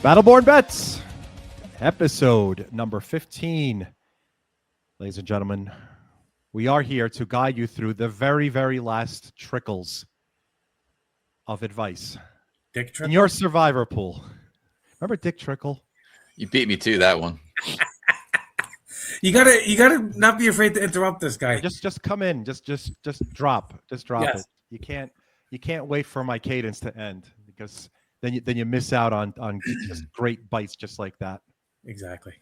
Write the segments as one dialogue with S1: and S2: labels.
S1: Battleborn Bets, episode number 15. Ladies and gentlemen, we are here to guide you through the very, very last trickles of advice
S2: Dick Trickle?
S1: in your survivor pool. Remember Dick Trickle?
S3: You beat me to that one.
S2: You gotta not be afraid to interrupt this guy.
S1: Just come in. Just drop. Just drop
S2: Yes.
S1: it. You can't wait for my cadence to end, because then you miss out on just great bites just like that.
S2: Exactly.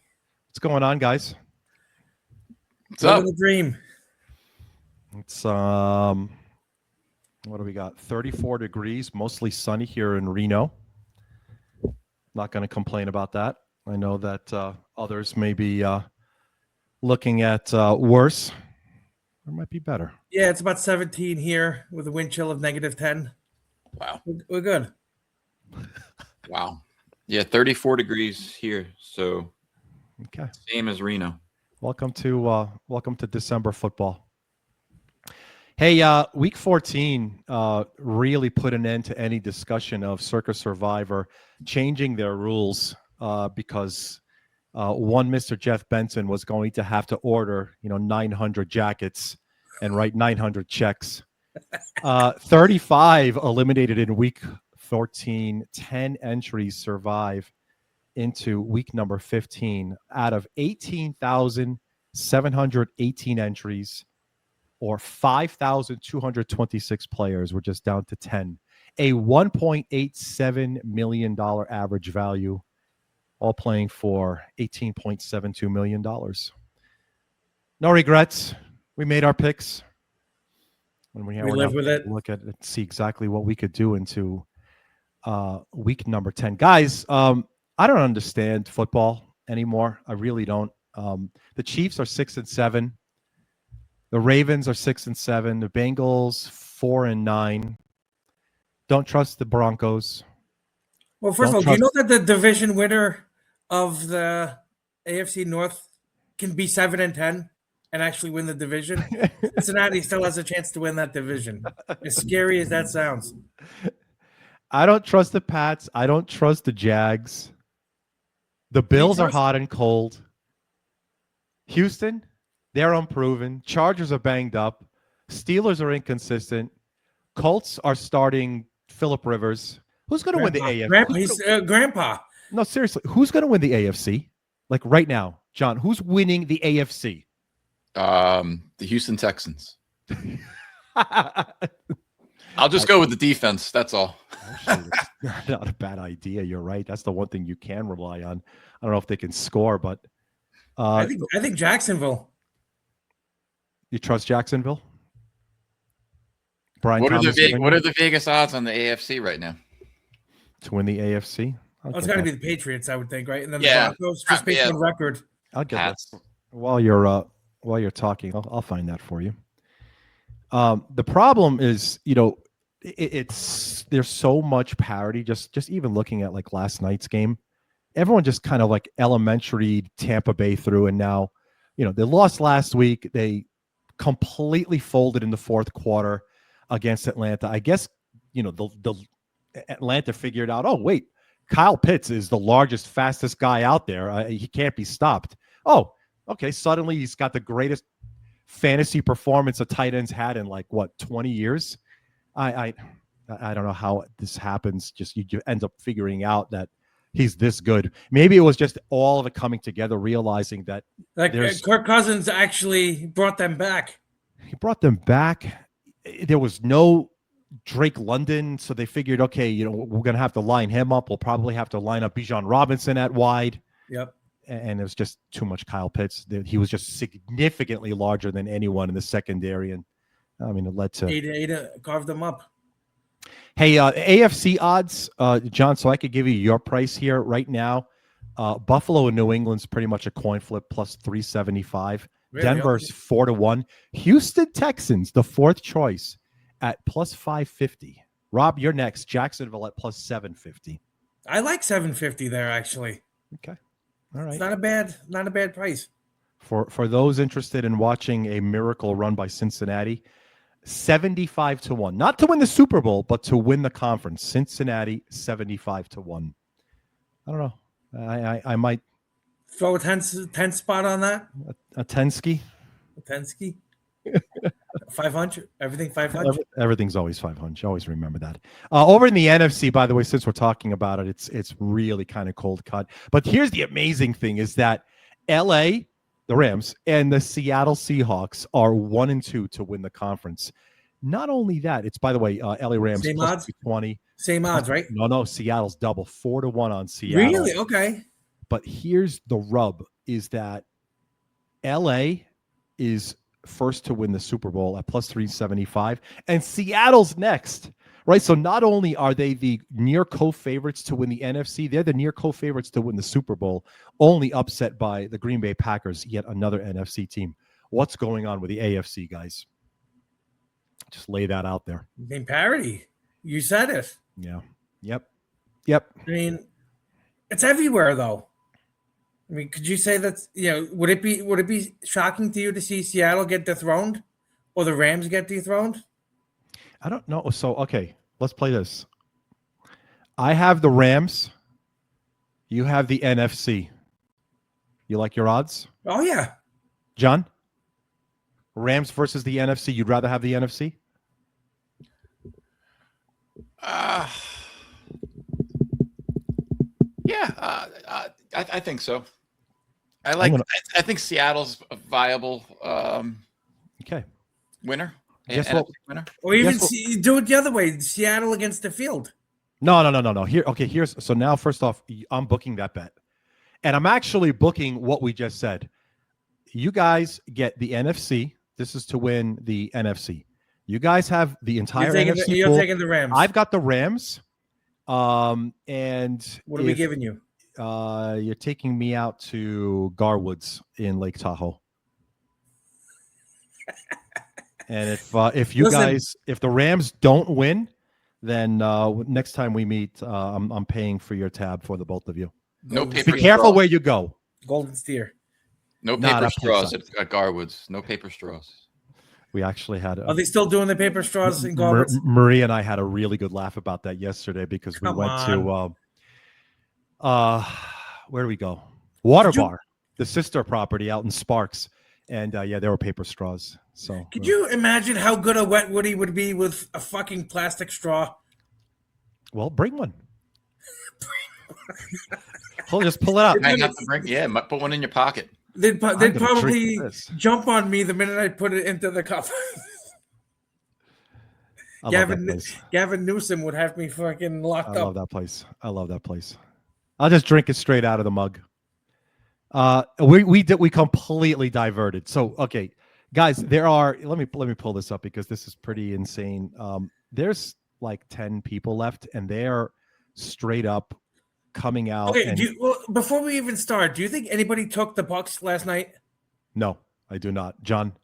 S1: What's going on, guys?
S3: What's up?
S2: Living the dream.
S1: It's what do we got? 34 degrees, mostly sunny here in Reno. Not going to complain about that. I know that others may be looking at worse. Or might be better.
S2: Yeah, it's about 17 here with a wind chill of -10.
S3: Wow.
S2: We're good.
S3: Wow. Yeah, 34 degrees here. So
S1: Okay.
S3: same as Reno.
S1: Welcome to December football. Hey, week 14 really put an end to any discussion of Circa Survivor changing their rules because one Mr. Jeff Benson was going to have to order 900 jackets and write 900 checks. 35 eliminated in week 14. 10 entries survive into week number 15 out of 18,718 entries, or 5,226 players. We're just down to 10. A $1.87 million average value, all playing for $18.72 million. No regrets. We made our picks. And we
S2: live with it.
S1: Look at it, see exactly what we could do into week number 10. Guys, I don't understand football anymore. I really don't. The Chiefs are 6-7. The Ravens are 6-7. The Bengals 4-9. Don't trust the Broncos.
S2: Well, first of all, do you know that the division winner of the AFC North can be 7-10 and actually win the division? Cincinnati still has a chance to win that division. As scary as that sounds.
S1: I don't trust the Pats. I don't trust the Jags. The Bills are hot and cold. Houston, they're unproven. Chargers are banged up. Steelers are inconsistent. Colts are starting Phillip Rivers. Who's going to win the AFC?
S2: Grandpa.
S1: No, seriously. Who's going to win the AFC? Like right now, John, who's winning the AFC?
S3: The Houston Texans. I'll just go with the defense. That's all.
S1: Actually, it's not a bad idea. You're right. That's the one thing you can rely on. I don't know if they can score, but
S2: I think Jacksonville.
S1: You trust Jacksonville? Brian,
S3: what are the Vegas odds on the AFC right now?
S1: To win the AFC?
S2: It's got to be the Patriots, I would think, right? And then the
S3: Yeah.
S2: Broncos, just based on record.
S1: I'll get that. While you're talking, I'll find that for you. The problem is, there's so much parity. Just even looking at like last night's game, everyone just kind of like elementary Tampa Bay through, and now, they lost last week. They completely folded in the fourth quarter against Atlanta. I guess, the Atlanta figured out, oh wait, Kyle Pitts is the largest, fastest guy out there. He can't be stopped. Oh, okay. Suddenly he's got the greatest fantasy performance a tight end's had in like 20 years. I don't know how this happens. Just you end up figuring out that he's this good. Maybe it was just all of it coming together, realizing that
S2: Kirk Cousins actually brought them back.
S1: He brought them back. There was no Drake London, so they figured, okay, we're going to have to line him up. We'll probably have to line up Bijan Robinson at wide.
S2: Yep.
S1: And it was just too much Kyle Pitts. He was just significantly larger than anyone in the secondary, and it led to
S2: Ada carved them up.
S1: Hey, AFC odds, John, so I could give you your price here right now. Buffalo and New England's pretty much a coin flip, plus 375. Really? Denver's 4-1. Houston Texans, the fourth choice, at plus 550. Rob, you're next. Jacksonville at plus 750.
S2: I like 750 there, actually.
S1: Okay. All right.
S2: It's not a bad price.
S1: For those interested in watching a miracle run by Cincinnati, 75-1, not to win the Super Bowl, but to win the conference. Cincinnati, 75-1. I don't know. I might
S2: Throw a 10 spot on that.
S1: a 10 ski.
S2: A 10 ski. 500. Everything 500.
S1: Everything's always 500. Always remember that. Over in the NFC, by the way, since we're talking about it, it's really kind of cold cut. But here's the amazing thing: is that L.A., the Rams, and the Seattle Seahawks are 1 and 2 to win the conference. Not only that, it's, by the way, L.A. Rams
S2: Same
S1: plus
S2: odds?
S1: 220.
S2: Same odds, right?
S1: No, Seattle's double, 4-1 on Seattle.
S2: Really? Okay.
S1: But here's the rub: is that L.A. is first to win the Super Bowl at plus 375, and Seattle's next, right? So not only are they the near co-favorites to win the NFC, they're the near co-favorites to win the Super Bowl, only upset by the Green Bay Packers, yet another NFC team. What's going on with the AFC, guys? Just lay that out there.
S2: I mean, parity. You said it.
S1: Yeah. Yep.
S2: I mean, it's everywhere, though. I mean, could you say that's, would it be shocking to you to see Seattle get dethroned or the Rams get dethroned?
S1: I don't know. So, okay, let's play this. I have the Rams. You have the NFC. You like your odds?
S2: Oh, yeah.
S1: John? Rams versus the NFC. You'd rather have the NFC?
S3: Yeah, I think so. I think Seattle's a viable
S1: Okay.
S3: winner.
S1: Guess
S3: NFC
S1: what?
S3: winner.
S2: Or even do it the other way, Seattle against the field.
S1: No. So now, first off, I'm booking that bet. And I'm actually booking what we just said. You guys get the NFC. This is to win the NFC. You guys have the entire NFC.
S2: You're taking the Rams.
S1: I've got the Rams. And
S2: what are we giving you?
S1: You're taking me out to Garwoods in Lake Tahoe. And if you guys, if the Rams don't win, then next time we meet, I'm paying for your tab for the both of you.
S3: No paper.
S1: Be careful where you go.
S2: Golden Steer.
S3: No paper straws at Garwoods. No paper straws.
S1: We actually had.
S2: Are they still doing the paper straws in Garwoods?
S1: Marie and I had a really good laugh about that yesterday because we went to where do we go? Water Bar, the sister property out in Sparks, and there were paper straws. So
S2: could you imagine how good a Wet Woody would be with a fucking plastic straw?
S1: Well, bring one. Just pull it out.
S3: I have to bring, put one in your pocket.
S2: They'd probably jump on me the minute I put it into the cup. Gavin Newsom would have me fucking locked up.
S1: I love that place. I'll just drink it straight out of the mug. We completely diverted. So, okay, guys, there are. Let me pull this up because this is pretty insane. There's like 10 people left, and they're straight up coming out.
S2: Okay, before we even start, do you think anybody took the Bucks last night?
S1: No, I do not, John.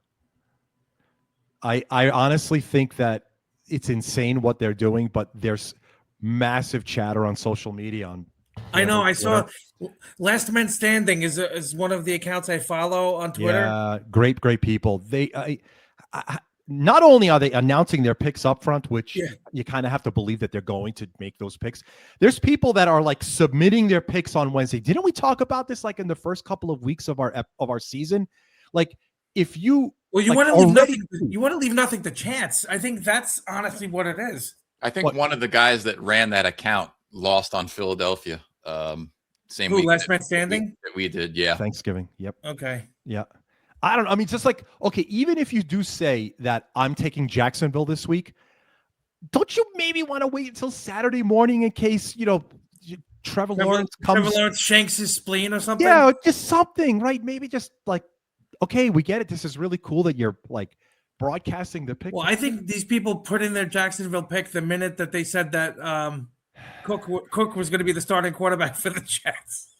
S1: I honestly think that it's insane what they're doing, but there's massive chatter on social media on.
S2: I know. I saw Last Man Standing is one of the accounts I follow on Twitter.
S1: Yeah, great people. They not only are they announcing their picks up front, which you kind of have to believe that they're going to make those picks. There's people that are like submitting their picks on Wednesday. Didn't we talk about this like in the first couple of weeks of our season? Like if you
S2: want to leave nothing. You want to leave nothing to chance. I think that's honestly what it is.
S3: I think one of the guys that ran that account lost on Philadelphia. Same week.
S2: Last Man Standing?
S3: That we did, yeah.
S1: Thanksgiving. Yep.
S2: Okay.
S1: Yeah. I don't know. I mean, just like, okay, even if you do say that I'm taking Jacksonville this week, don't you maybe want to wait until Saturday morning in case, Trevor Lawrence
S2: shanks his spleen or something?
S1: Yeah, just something, right? Maybe just like, okay, we get it. This is really cool that you're like broadcasting the pick.
S2: Well, I think these people put in their Jacksonville pick the minute that they said that Cook was going to be the starting quarterback for the Jets.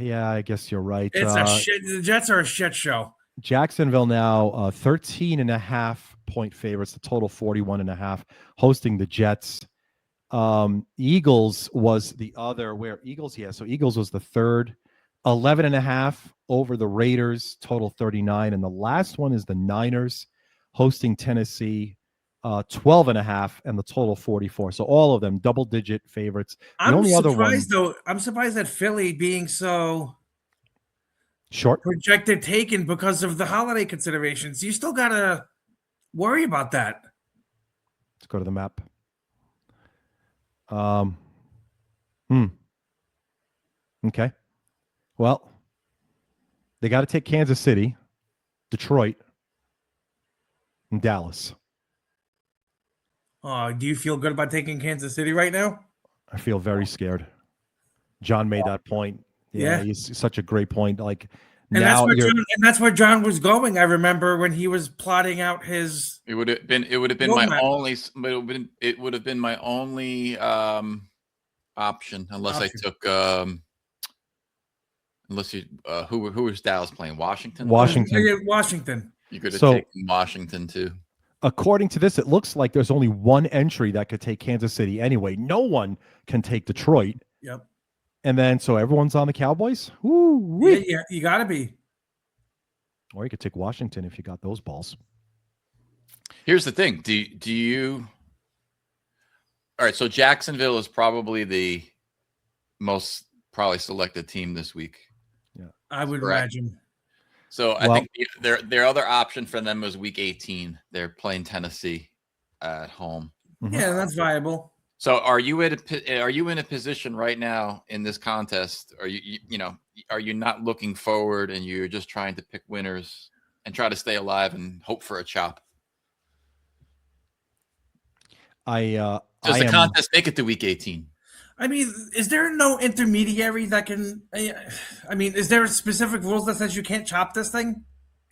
S1: Yeah, I guess you're right.
S2: It's a shit. The Jets are a shit show.
S1: Jacksonville now 13.5 point favorites, the total 41.5, hosting the Jets. Eagles was the other. So Eagles was the third, 11.5 over the Raiders, total 39, and the last one is the Niners hosting Tennessee. 12.5, and the total 44. So all of them double-digit favorites. The only other one,
S2: though. I'm surprised at Philly being so
S1: short.
S2: projected taken because of the holiday considerations. You still gotta worry about that.
S1: Let's go to the map. Okay. Well, they got to take Kansas City, Detroit, and Dallas.
S2: Do you feel good about taking Kansas City right now?
S1: I feel very scared. John made that point. Yeah. He's such a great point. Like,
S2: and
S1: now
S2: that's where John was going. I remember when he was plotting out his.
S3: It would have been my only. It would have been my only option unless I took. Unless you who was Dallas playing? Washington.
S2: Washington.
S3: You could have taken Washington too.
S1: According to this, it looks like there's only one entry that could take Kansas City anyway. No one can take Detroit.
S2: Yep.
S1: And then so everyone's on the Cowboys.
S2: Yeah, you got to be.
S1: Or you could take Washington if you got those balls.
S3: Here's the thing. Do you? All right. So Jacksonville is probably the most selected team this week.
S1: Yeah,
S2: I would imagine.
S3: So I think their other option for them was week 18. They're playing Tennessee at home.
S1: Mm-hmm.
S2: Yeah, that's viable.
S3: So are you in a position right now in this contest? Are are you not looking forward and you're just trying to pick winners and try to stay alive and hope for a chop?
S1: Does
S3: the contest make it to week 18?
S2: I mean, is there no intermediary that can? I mean, is there specific rules that says you can't chop this thing?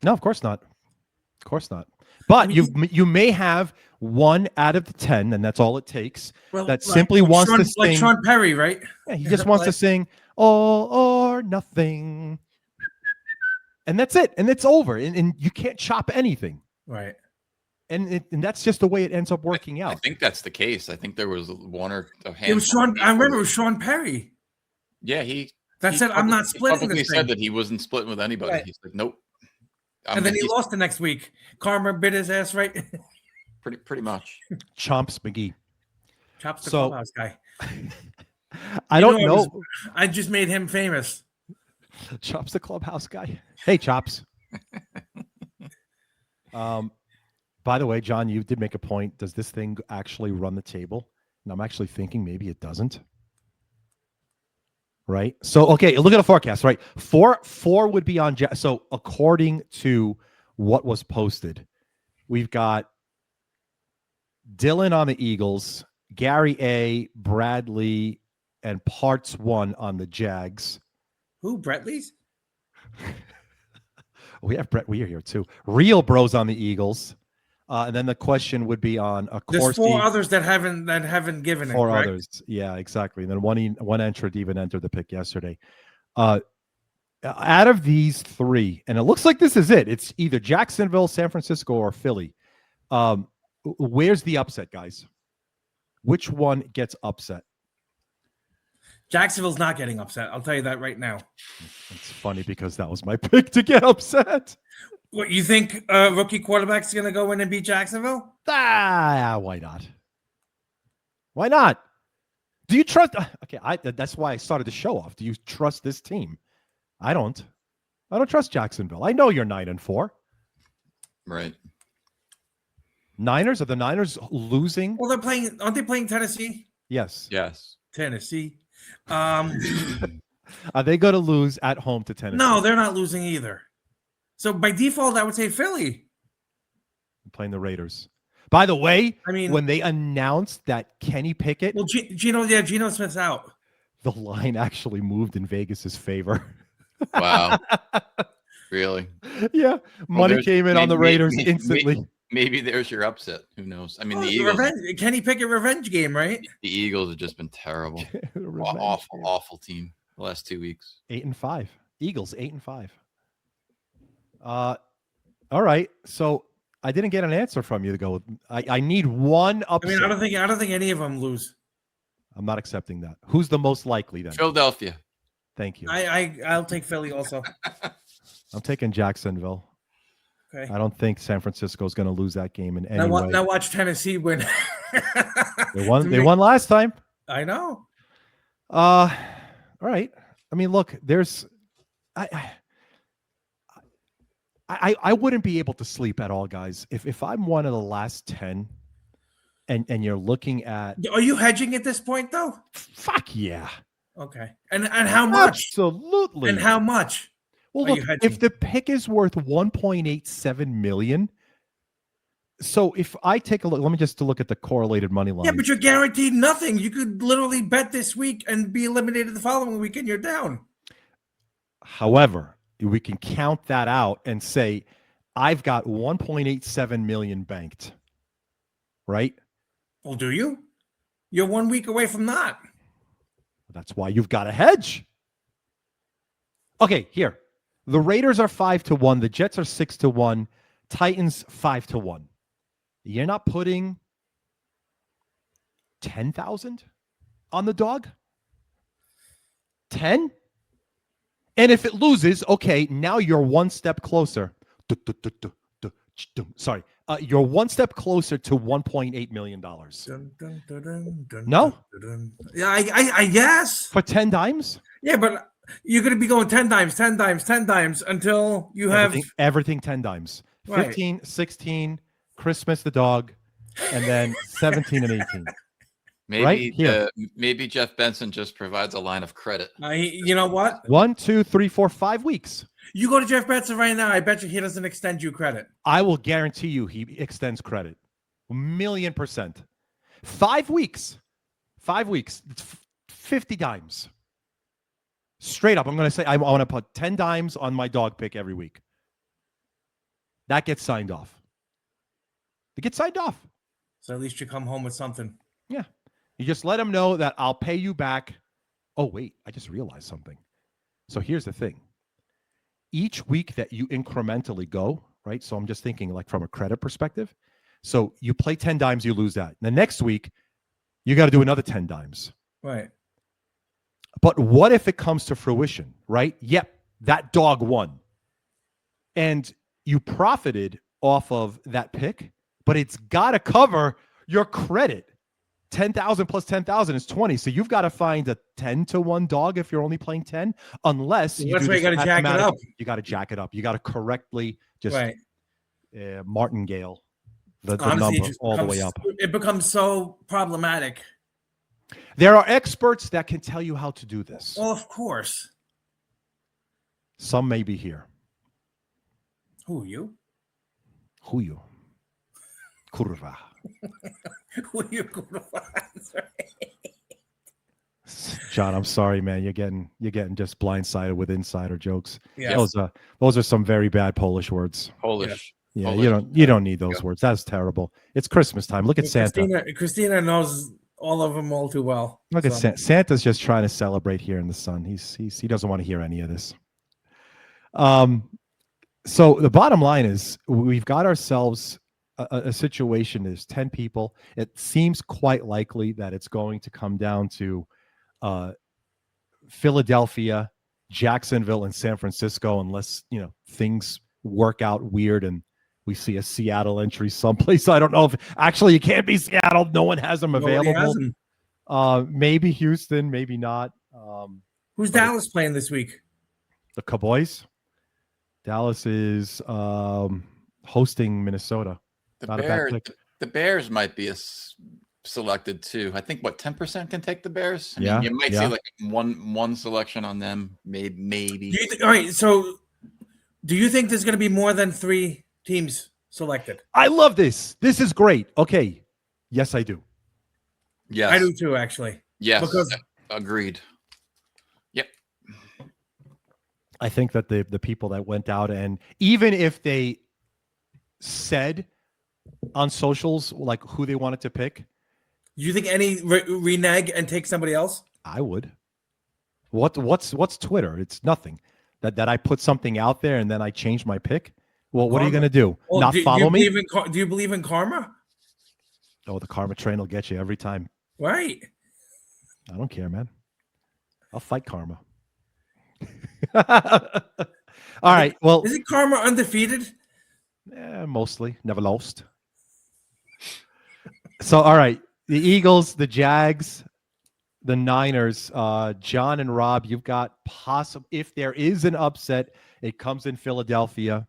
S1: No, of course not. Of course not. But you may have 1 out of the 10, and that's all it takes. That simply wants to sing,
S2: like Sean Perry, right?
S1: Yeah, he just wants to sing "All or Nothing," and that's it, and it's over, and you can't chop anything,
S2: right?
S1: And that's just the way it ends up working out.
S3: I think that's the case. I think there was one or a handful.
S2: It was Sean. I remember it was Sean Perry.
S3: Yeah,
S2: said, "I'm not splitting this thing."
S3: He said that he wasn't splitting with anybody. Right. He's like, "Nope."
S2: And then he lost the next week. Karma bit his ass, right?
S3: pretty much.
S1: Chomps McGee.
S2: Chops the clubhouse guy.
S1: I don't know.
S2: I just made him famous.
S1: Chops the clubhouse guy. Hey, Chops. By the way, John, you did make a point. Does this thing actually run the table? And I'm actually thinking maybe it doesn't. Right? So, okay, look at the forecast, right? Four would be on. So, according to what was posted, we've got Dylan on the Eagles, Gary A, Bradley, and Parts 1 on the Jags.
S2: Who, Bradley's?
S1: We have Brett Weir here, too. Real Bros on the Eagles. And then the question would be on a course.
S2: There's 4 others that haven't given it.
S1: 4 others, yeah, exactly. And then one entrant even entered the pick yesterday. Out of these 3, and it looks like this is it. It's either Jacksonville, San Francisco, or Philly. Where's the upset, guys? Which one gets upset?
S2: Jacksonville's not getting upset. I'll tell you that right now.
S1: It's funny because that was my pick to get upset.
S2: What, you think rookie quarterback's going to go in and beat Jacksonville?
S1: Why not? Why not? Do you trust? Okay, that's why I started the show off. Do you trust this team? I don't. I don't trust Jacksonville. I know you're 9-4.
S3: Right.
S1: Niners? Are the Niners losing?
S2: Well, aren't they playing Tennessee?
S1: Yes.
S2: Tennessee.
S1: Are they going to lose at home to Tennessee?
S2: No, they're not losing either. So by default, I would say Philly.
S1: I'm playing the Raiders. By the way,
S2: I mean,
S1: when they announced that Kenny Pickett,
S2: well, Geno Smith's out.
S1: The line actually moved in Vegas's favor.
S3: Wow. Really?
S1: Yeah. Money came in on the Raiders instantly.
S3: Maybe there's your upset. Who knows? I mean, the Eagles.
S2: Kenny Pickett revenge game, right?
S3: The Eagles have just been terrible. Awful team the last 2 weeks.
S1: 8-5. Eagles 8-5. All right. So I didn't get an answer from you to go. I need one upset.
S2: I mean, I don't think any of them lose.
S1: I'm not accepting that. Who's the most likely then?
S3: Philadelphia.
S1: Thank you.
S2: I'll take Philly also.
S1: I'm taking Jacksonville.
S2: Okay.
S1: I don't think San Francisco is going to lose that game in any way.
S2: Now watch Tennessee win.
S1: They won. They won last time.
S2: I know.
S1: All right. I mean, look, there's I wouldn't be able to sleep at all, guys. If I'm one of the last 10 and you're looking at,
S2: Are you hedging at this point though?
S1: fuck yeah.
S2: Okay. And how much?
S1: Absolutely.
S2: And how much?
S1: Well, look, if the pick is worth 1.87 million, so if I take a look, let me just look at the correlated money line.
S2: Yeah, but you're guaranteed nothing. You could literally bet this week and be eliminated the following week, and you're down.
S1: However, we can count that out and say, I've got 1.87 million banked, right?
S2: Well, do you? You're 1 week away from that.
S1: That's why you've got a hedge. Okay, here. The Raiders are 5-1. The Jets are 6-1. Titans 5-1. You're not putting 10,000 on the dog? 10? And if it loses, okay, now you're one step closer. Sorry. You're one step closer to $1.8 million. No?
S2: Yeah, I guess.
S1: For 10 dimes?
S2: Yeah, but you're going to be going 10 dimes, 10 dimes, 10 dimes until you have
S1: everything 10 dimes. 15, right. 16, Christmas the dog, and then 17 and 18.
S3: Maybe Jeff Benson just provides a line of credit.
S2: You know what?
S1: 1, 2, 3, 4, 5 weeks.
S2: You go to Jeff Benson right now. I bet you he doesn't extend you credit.
S1: I will guarantee you he extends credit. 1,000,000%. 5 weeks. 5 weeks. It's 50 dimes. Straight up. I'm going to say I want to put 10 dimes on my dog pick every week. That gets signed off. It gets signed off.
S2: So at least you come home with something.
S1: Yeah. You just let them know that I'll pay you back. Oh, wait. I just realized something. So here's the thing. Each week that you incrementally go, right? So I'm just thinking like from a credit perspective. So you play 10 dimes, you lose that. The next week, you got to do another 10 dimes.
S2: Right.
S1: But what if it comes to fruition, right? Yep, that dog won. And you profited off of that pick, but it's got to cover your credit. 10,000 plus 10,000 is 20. So you've got to find a 10-1 dog if you're only playing 10, unless you
S2: got to jack it up.
S1: You got to jack it up. You got to correctly just martingale the number all the way up.
S2: It becomes so problematic.
S1: There are experts that can tell you how to do this.
S2: Well, of course.
S1: Some may be here.
S2: Who, you?
S1: Who you? Kurva.
S2: Who you, Kurva?
S1: John, I'm sorry, man. You're getting just blindsided with insider jokes.
S2: Yes.
S1: Those are some very bad Polish words.
S3: Polish.
S1: Yeah,
S3: Polish.
S1: you don't need those words. That's terrible. It's Christmas time. Look at Santa.
S2: Christina knows all of them all too well.
S1: Look at Santa. Santa's just trying to celebrate here in the sun. He doesn't want to hear any of this. So the bottom line is we've got ourselves a situation. There's 10 people. It seems quite likely that it's going to come down to Philadelphia, Jacksonville, and San Francisco, unless things work out weird and we see a Seattle entry someplace. I don't know if actually it can't be Seattle. No one has them available. Maybe Houston, maybe not.
S2: Who's Dallas playing this week?
S1: The Cowboys. Dallas is hosting Minnesota.
S3: The Bears might be selected too. I think 10% can take the Bears. I mean, you might see like one selection on them, maybe.
S2: All right. So, do you think there's going to be more than 3 teams selected?
S1: I love this. This is great. Okay. Yes, I do.
S3: Yes,
S2: I do too. Actually.
S3: Yes. Agreed. Yep.
S1: I think that the people that went out, and even if they said on socials like who they wanted to pick,
S2: do you think any renege and take somebody else?
S1: I would. What's Twitter? It's nothing. That I put something out there and then I change my pick. Well, what are you going to do?
S2: Well,
S1: Not follow me?
S2: Do you believe in karma?
S1: Oh, the karma train will get you every time.
S2: Right.
S1: I don't care, man. I'll fight karma. All right. Well,
S2: isn't karma undefeated?
S1: Mostly. Never lost. So, all right. The Eagles, the Jags, the Niners. John and Rob, you've got possible. If there is an upset, it comes in Philadelphia.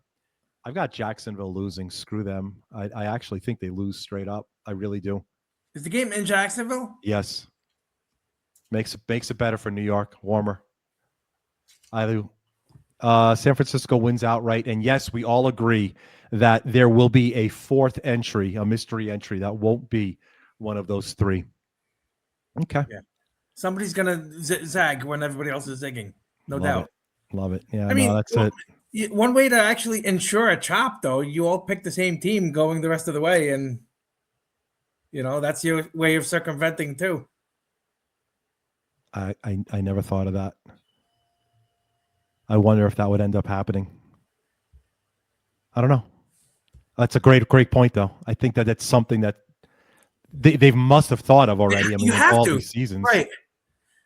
S1: I've got Jacksonville losing. Screw them. I actually think they lose straight up. I really do.
S2: Is the game in Jacksonville?
S1: Yes. Makes it better for New York. Warmer. I do. San Francisco wins outright. And yes, we all agree that there will be a fourth entry, a mystery entry that won't be one of those three. Okay.
S2: Yeah. Somebody's going to zag when everybody else is zigging. No doubt.
S1: Love it. Yeah,
S2: I mean,
S1: that's it.
S2: One way to actually ensure a chop, though, you all pick the same team going the rest of the way. And, that's your way of circumventing, too.
S1: I never thought of that. I wonder if that would end up happening. I don't know. That's a great point, though. I think that's something that they must have thought of already. I mean, all these seasons,
S2: right?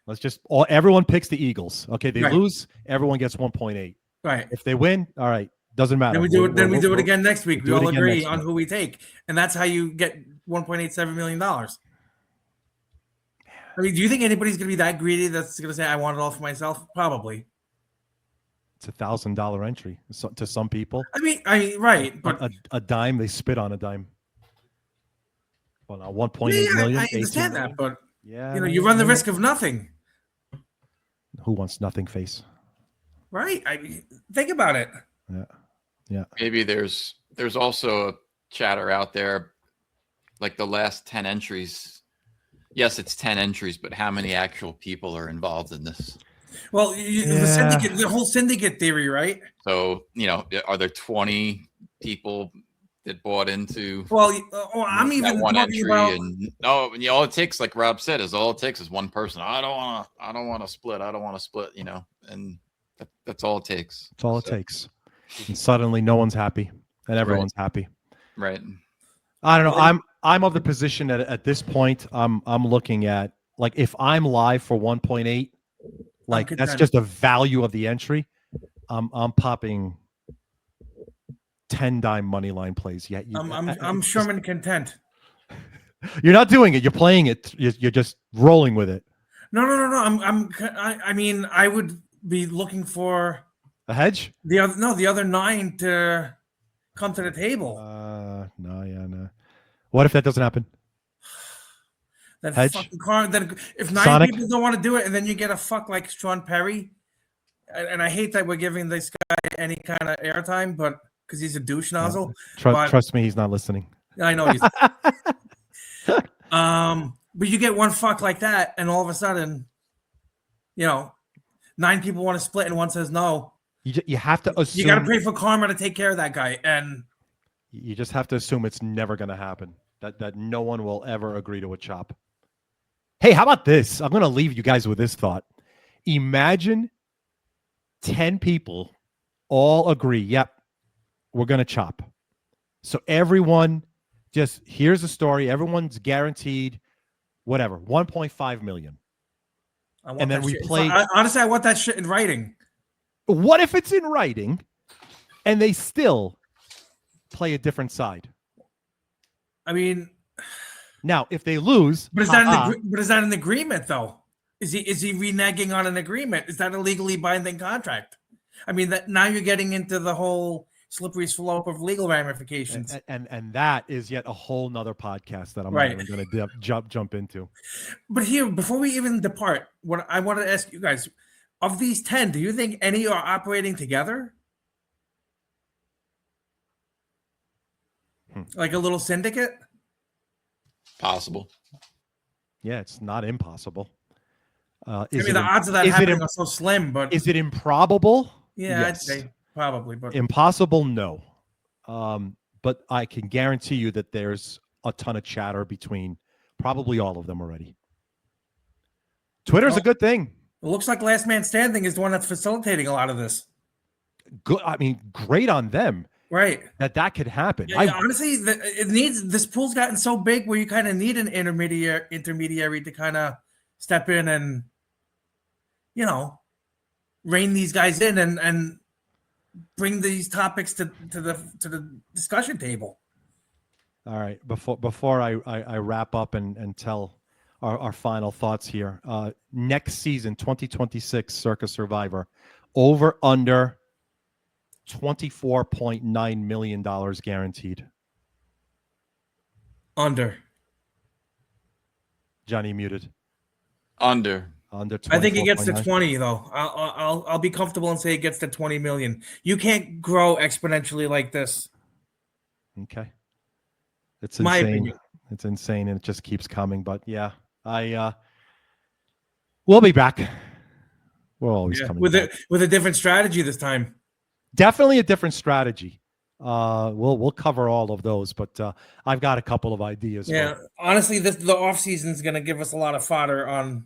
S1: Let's just everyone picks the Eagles. Okay, they lose, everyone gets 1.8.
S2: Right.
S1: If they win, all right, doesn't matter.
S2: Then we do it. Then we do it again next week. We all agree on who we take, and that's how you get $1.87 million. I mean, do you think anybody's going to be that greedy that's going to say, "I want it all for myself"? Probably.
S1: It's $1,000 entry to some people.
S2: I mean, right, but
S1: a dime, they spit on a dime. Well, now 1.8 million.
S2: I understand that, but
S1: yeah,
S2: you run the risk of nothing.
S1: Who wants nothing face?
S2: Right. I mean, think about it.
S1: Yeah.
S3: Maybe there's also a chatter out there, like the last 10 entries. Yes, it's 10 entries, but how many actual people are involved in this?
S2: Well, the whole syndicate theory, right?
S3: So, are there 20 people that bought into?
S2: Well, I'm even
S3: one
S2: talking
S3: entry,
S2: about.
S3: And all it takes, like Rob said, is one person. I don't want to split. I don't want to split. And that's all it takes.
S1: That's all it takes. And suddenly, no one's happy, and everyone's happy.
S3: Right.
S1: I don't know. I'm of the position that at this point, I'm looking at, like, if I'm live for 1.8. Like, that's just the value of the entry. I'm popping 10 dime money line plays. Yeah,
S2: I'm Sherman content.
S1: You're not doing it. You're playing it. You're just rolling with it.
S2: No. I mean, I would be looking for
S1: a hedge.
S2: The other 9 to come to the table.
S1: No. What if that doesn't happen?
S2: That
S1: hedge?
S2: fucking car. Then if 9
S1: Sonic?
S2: people don't want to do it, and then you get a fuck like Sean Perry, and I hate that we're giving this guy any kind of airtime, but because he's a douche nozzle.
S1: Trust me, he's not listening.
S2: I know he's. But you get one fuck like that, and all of a sudden, 9 people want to split, and one says no.
S1: You have to assume.
S2: You got to pray for karma to take care of that guy, and
S1: you just have to assume it's never going to happen. That no one will ever agree to a chop. Hey, how about this? I'm going to leave you guys with this thought. Imagine 10 people all agree, yep, we're going to chop. So everyone just, here's the story. Everyone's guaranteed, whatever, 1.5 million. And then we play.
S2: Honestly, I want that shit in writing.
S1: What if it's in writing and they still play a different side?
S2: I mean,
S1: now if they lose,
S2: but is that an agreement though? Is he reneging on an agreement? Is that a legally binding contract? I mean, that now you're getting into the whole slippery slope of legal ramifications,
S1: and that is yet a whole nother podcast that I'm not even going to jump into.
S2: But here, before we even depart, what I wanted to ask you guys: of these 10, do you think any are operating together? Like a little syndicate?
S3: Possible.
S1: Yeah, it's not impossible.
S2: I mean, the odds of that happening are so slim, but
S1: is it improbable?
S2: Yeah, yes. I'd say probably, but
S1: impossible, no. But I can guarantee you that there's a ton of chatter between probably all of them already. Twitter's a good thing.
S2: It looks like Last Man Standing is the one that's facilitating a lot of this.
S1: Good. I mean, great on them.
S2: Right.
S1: That could happen.
S2: Yeah, honestly, this pool's gotten so big where you kind of need an intermediary to kind of step in and, rein these guys in and bring these topics to the discussion table.
S1: All right. Before I wrap up and tell our final thoughts here. Next season, 2026 Circa Survivor, over under $24.9 million guaranteed.
S2: Under.
S3: Johnny
S1: muted.
S3: Under.
S2: I think it gets to 20 though. I'll be comfortable and say it gets to 20 million. You can't grow exponentially like this.
S1: Okay. It's
S2: My
S1: insane.
S2: opinion.
S1: It's insane, and it just keeps coming. But yeah, we'll be back. We're always coming
S2: with
S1: back.
S2: with a different strategy this time.
S1: Definitely a different strategy. We'll cover all of those, but I've got a couple of ideas.
S2: Yeah, honestly, the off season is going to give us a lot of fodder on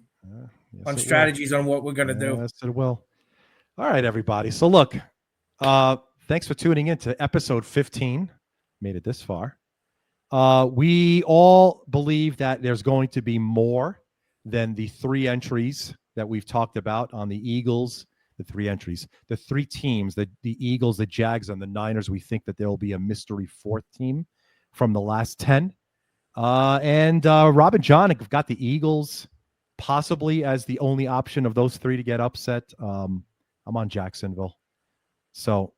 S2: strategies on what we're going to do.
S1: Yes, it will. All right, everybody. So look, thanks for tuning in to episode 15. Made it this far. We all believe that there's going to be more than the 3 entries that we've talked about on the Eagles. The 3 entries, the 3 teams, the Eagles, the Jags, and the Niners. We think that there will be a mystery 4th team from the last 10. And Rob and John have got the Eagles possibly as the only option of those 3 to get upset. I'm on Jacksonville. So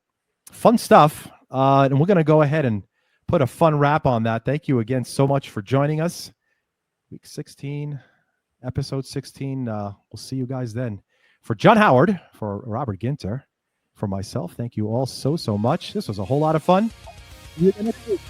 S1: fun stuff. And we're going to go ahead and put a fun wrap on that. Thank you again so much for joining us. Week 16, episode 16. We'll see you guys then. For John Howard, for Robert Ginter, for myself, thank you all so much. This was a whole lot of fun. See you next week.